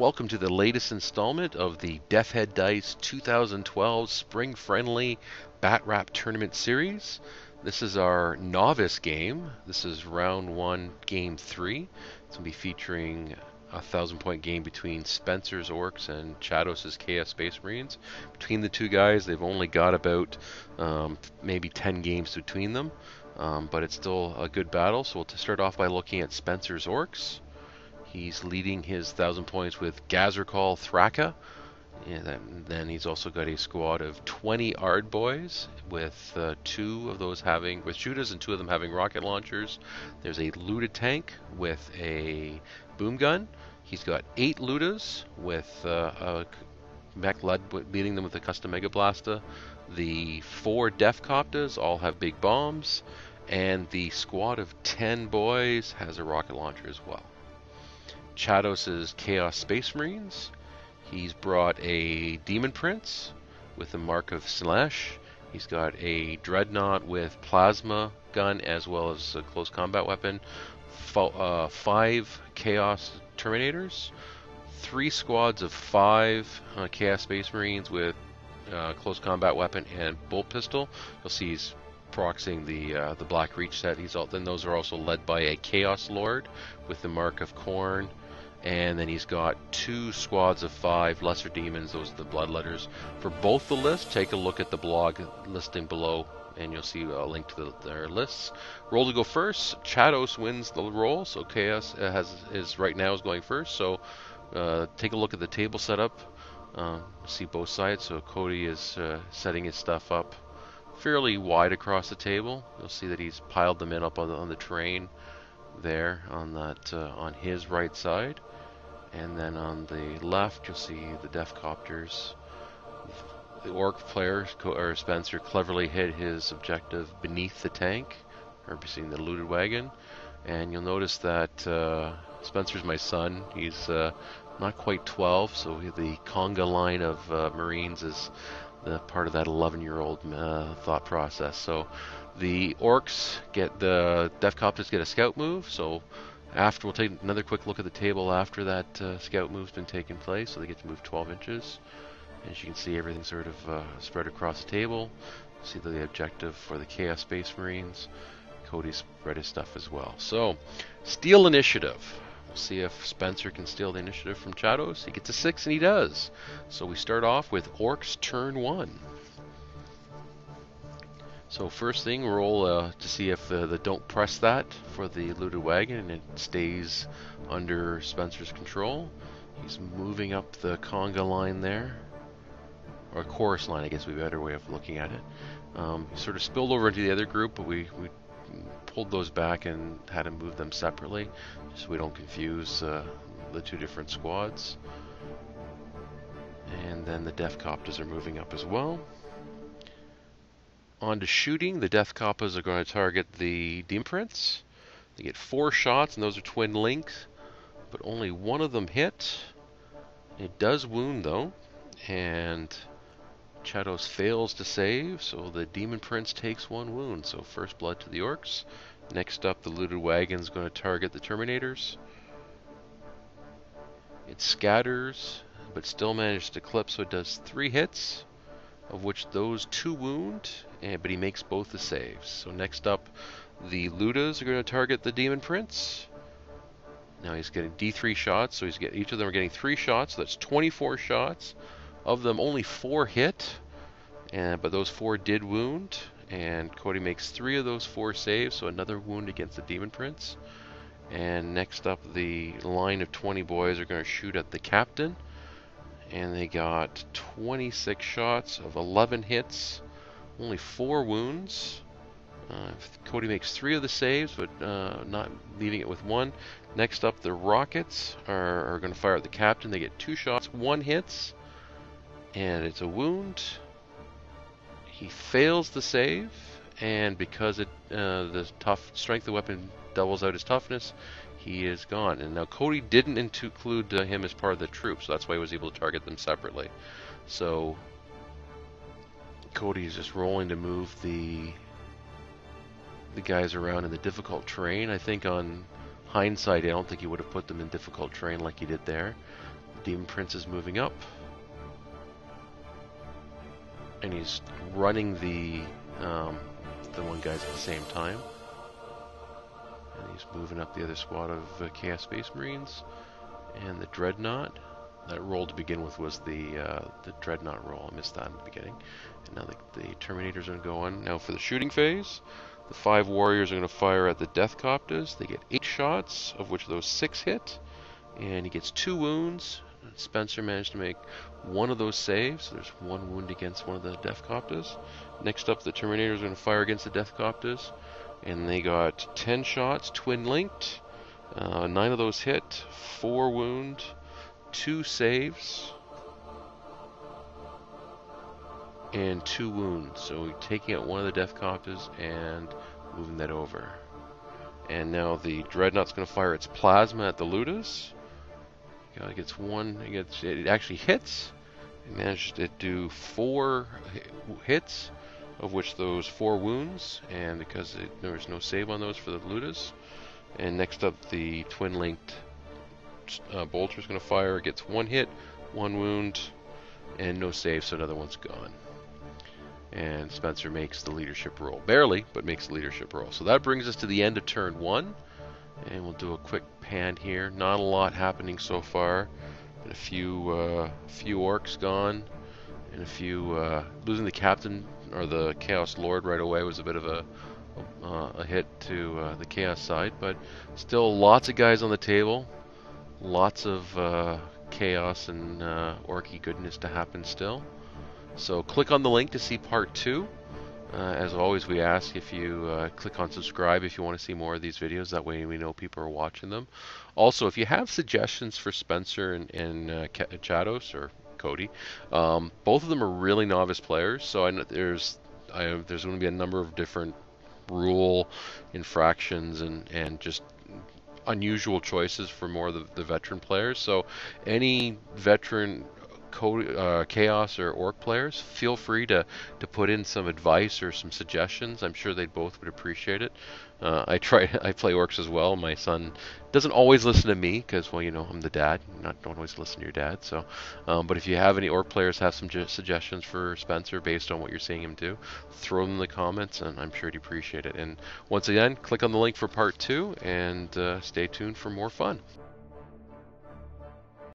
welcome to the latest installment of the Deff Head Dice 2012 Spring Friendly BatRep Tournament Series. This is our novice game. This is round 1, game 3. It's going to be featuring a 1,000-point game between Spencer's Orks and Chados Chaos Space Marines. Between the two guys, they've only got about maybe 10 games between them, but it's still a good battle. So we'll start off by looking at Spencer's Orks. He's leading his 1,000 points with Gazerkal Thraka. And then he's also got a squad of 20 Ard boys, with 2 of those having with shooters and 2 of them having rocket launchers. There's a looted tank with a boom gun. He's got 8 lootas with a mech leading them with a custom mega blaster. The 4 Deff copters all have big bombs, and the squad of 10 boys has a rocket launcher as well. Chados Chaos Space Marines. He's brought a Demon Prince with a Mark of Slash. He's got a Dreadnought with plasma gun as well as a close combat weapon. 5 Chaos Terminators. 3 squads of 5 Chaos Space Marines with close combat weapon and bolt pistol. You'll see he's proxying the Black Reach set. Then those are also led by a Chaos Lord with the Mark of Khorne. And then he's got 2 squads of 5 lesser demons. Those are the bloodletters. For both the lists, take a look at the blog listing below, and you'll see a link to their lists. Roll to go first. Chados wins the roll, so Chaos is right now going first. So take a look at the table setup. See both sides. So Cody is setting his stuff up fairly wide across the table. You'll see that he's piled them in up on the terrain there on his right side. And then on the left, you'll see the Deff copters. The Ork player, or Spencer, cleverly hid his objective beneath the tank, or between the looted wagon. And you'll notice that Spencer's my son. He's not quite 12, so the conga line of Marines is the part of that 11-year-old thought process. So the Orks get the Deff copters get a scout move. So we'll take another quick look at the table after that scout move's been taking place. So they get to move 12 inches. And as you can see, everything sort of spread across the table. See the objective for the Chaos Space Marines. Cody's spread his stuff as well. So, steal initiative. We'll see if Spencer can steal the initiative from Chados. He gets a 6, and he does. So we start off with Orks turn 1. So first thing, roll to see if the don't press that for the looted wagon, and it stays under Spencer's control. He's moving up the conga line there, or chorus line, I guess would be a better way of looking at it. He sort of spilled over into the other group, but we pulled those back and had to move them separately, so we don't confuse the 2 different squads. And then the Deff copters are moving up as well. On to shooting, the Deff copters are going to target the Demon Prince. They get 4 shots, and those are twin links, but only one of them hit. It does wound though, and Chados fails to save, so the Demon Prince takes 1 wound. So first blood to the Orks. Next up, the looted wagon is going to target the Terminators. It scatters, but still manages to clip, so it does 3 hits, of which those 2 wound, but he makes both the saves. So next up, the Ludas are going to target the Demon Prince. Now he's getting D3 shots, so each of them are getting 3 shots, so that's 24 shots. Of them, only 4 hit, but those 4 did wound, and Cody makes 3 of those 4 saves, so another wound against the Demon Prince. And next up, the line of 20 boys are going to shoot at the captain, and they got 26 shots of 11 hits, only 4 wounds. Cody makes 3 of the saves, but not leaving it with 1. Next up, the Rockets are going to fire at the captain. They get 2 shots, 1 hits, and it's a wound. He fails the save, and because the strength of the weapon doubles out his toughness, he is gone. And now Cody didn't include him as part of the troop, so that's why he was able to target them separately. So Cody is just rolling to move the guys around in the difficult terrain. I think on hindsight, I don't think he would have put them in difficult terrain like he did there. Demon Prince is moving up. And he's running the one guys at the same time. And he's moving up the other squad of Chaos Space Marines. And the Dreadnought. That roll to begin with was the Dreadnought roll. I missed that in the beginning. And now the Terminators are going to go on. Now for the shooting phase, the 5 warriors are going to fire at the Death Copters. They get 8 shots, of which those 6 hit. And he gets 2 wounds. Spencer managed to make one of those saves. So there's 1 wound against one of the Death Copters. Next up, the Terminators are going to fire against the Death Copters. And they got 10 shots, twin linked. 9 of those hit, 4 wound, 2 saves, and 2 wounds. So taking out one of the Death Copters and moving that over. And now the Dreadnought's going to fire its plasma at the Ludus. It gets one. It actually hits. It managed to do 4 hits, of which those 4 wounds. And because there was no save on those for the Ludus. And next up, the twin-linked bolter is going to fire. It gets 1 hit, 1 wound, and no save, so another one's gone. And Spencer makes the leadership roll. Barely, but makes the leadership roll. So that brings us to the end of turn 1. And we'll do a quick pan here. Not a lot happening so far. And a few orcs gone. And a few... losing the captain, or the Chaos Lord right away was a bit of a hit to the Chaos side, but still lots of guys on the table, lots of chaos and orky goodness to happen still. So click on the link to see part 2. As always, we ask if you click on subscribe if you want to see more of these videos. That way we know people are watching them. Also, if you have suggestions for Spencer and Chados or Cody, both of them are really novice players, so I know there's going to be a number of different rule infractions and just unusual choices for more of the veteran players. So any veteran Chaos or Orc players, feel free to put in some advice or some suggestions. I'm sure they both would appreciate it. I play Orcs as well. My son doesn't always listen to me because, well, you know, I'm the dad. Don't always listen to your dad. So, but if you have any Orc players have some suggestions for Spencer based on what you're seeing him do, throw them in the comments, and I'm sure he'd appreciate it. And once again, click on the link for part 2 and stay tuned for more fun.